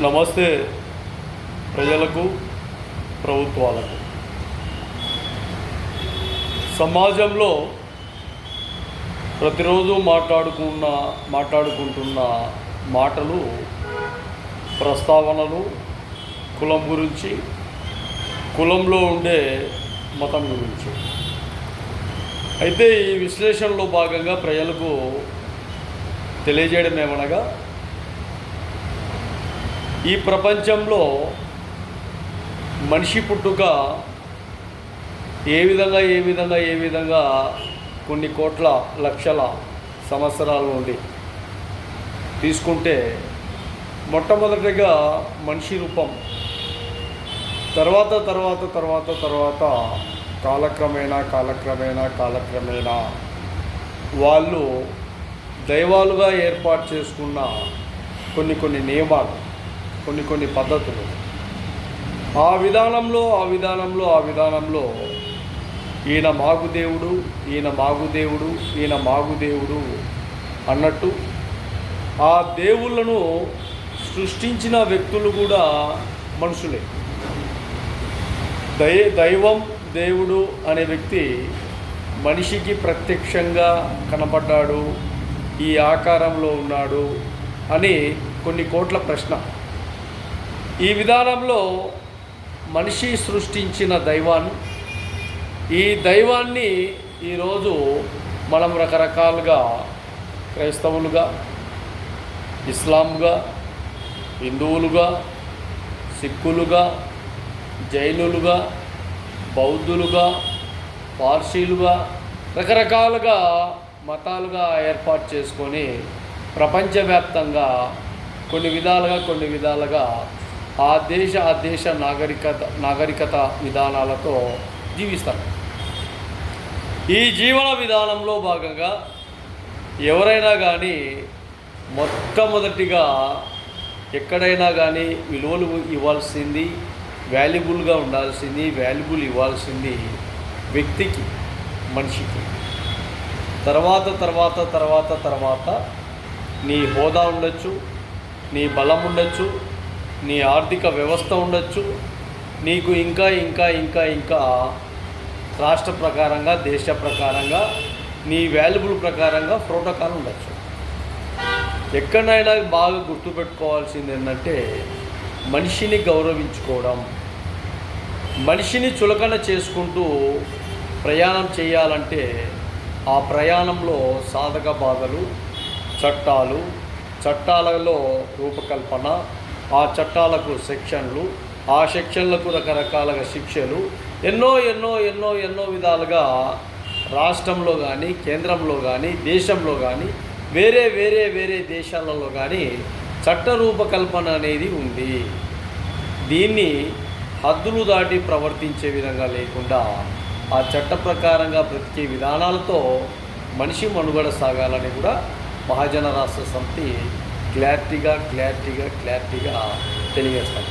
నమస్తే ప్రజలకు, ప్రభుత్వాలకు. సమాజంలో ప్రతిరోజు మాట్లాడుకుంటున్న మాటలు, ప్రస్తావనలు కులం గురించి, కులంలో ఉండే మతం గురించి. అయితే ఈ విశ్లేషణలో భాగంగా ప్రజలకు తెలియజేయడం ఏమనగా, ఈ ప్రపంచంలో మనిషి పుట్టుక ఏ విధంగా కొన్ని కోట్ల లక్షల సంవత్సరాల నుండి తీసుకుంటే, మొట్టమొదటిగా మనిషి రూపం, తర్వాత కాలక్రమేణా వాళ్ళు దైవాలుగా ఏర్పాటు చేసుకున్న కొన్ని నియమాలు, కొన్ని పద్ధతులు, ఆ విధానంలో ఈయన మాగుదేవుడు అన్నట్టు ఆ దేవుళ్ళను సృష్టించిన వ్యక్తులు కూడా మనుషులే. దైవం, దేవుడు అనే వ్యక్తి మనిషికి ప్రత్యక్షంగా కనపడ్డాడు, ఈ ఆకారంలో ఉన్నాడు అని కొన్ని కోట్ల ప్రశ్న. ఈ విధానంలో మనిషి సృష్టించిన ఈ దైవాన్ని ఈరోజు మనం రకరకాలుగా క్రైస్తవులుగా, ఇస్లాంగా, హిందువులుగా, సిక్కులుగా, జైనులుగా, బౌద్ధులుగా, పార్సీలుగా, రకరకాలుగా మతాలుగా ఏర్పాటు చేసుకొని ప్రపంచవ్యాప్తంగా కొన్ని విధాలుగా ఆ దేశ నాగరికత విధానాలతో జీవిస్తారు. ఈ జీవన విధానంలో భాగంగా ఎవరైనా కానీ మొట్టమొదటిగా ఎక్కడైనా కానీ విలువలు ఇవ్వాల్సింది, వాల్యుబుల్ ఇవ్వాల్సింది వ్యక్తికి, మనిషికి. తర్వాత నీ హోదా ఉండొచ్చు, నీ బలం ఉండొచ్చు, నీ ఆర్థిక వ్యవస్థ ఉండొచ్చు, నీకు ఇంకా రాష్ట్ర ప్రకారంగా, దేశ ప్రకారంగా, నీ వాల్యుబుల్ ప్రకారంగా ప్రోటోకాల్ ఉండొచ్చు. ఎక్కడైనా బాగా గుర్తుపెట్టుకోవాల్సింది ఏంటంటే, మనిషిని గౌరవించుకోవడం, మనిషిని చులకన చేసుకుంటూ ప్రయాణం చేయాలంటే ఆ ప్రయాణంలో సాధక బాధలు, చట్టాలలో రూపకల్పన, ఆ చట్టాలకు సెక్షన్లు, ఆ సెక్షన్లకు రకరకాలుగా శిక్షలు, ఎన్నో విధాలుగా రాష్ట్రంలో కానీ, కేంద్రంలో కానీ, దేశంలో కానీ, వేరే దేశాలలో కానీ చట్ట రూపకల్పన అనేది ఉంది. దీన్ని హద్దులు దాటి ప్రవర్తించే విధంగా లేకుండా ఆ చట్ట ప్రకారంగా బ్రతికే విధానాలతో మనిషి మనుగడ సాగాలని కూడా మహాజన రాష్ట్ర సమితి క్లారిటీగా తెలియజేస్తాం.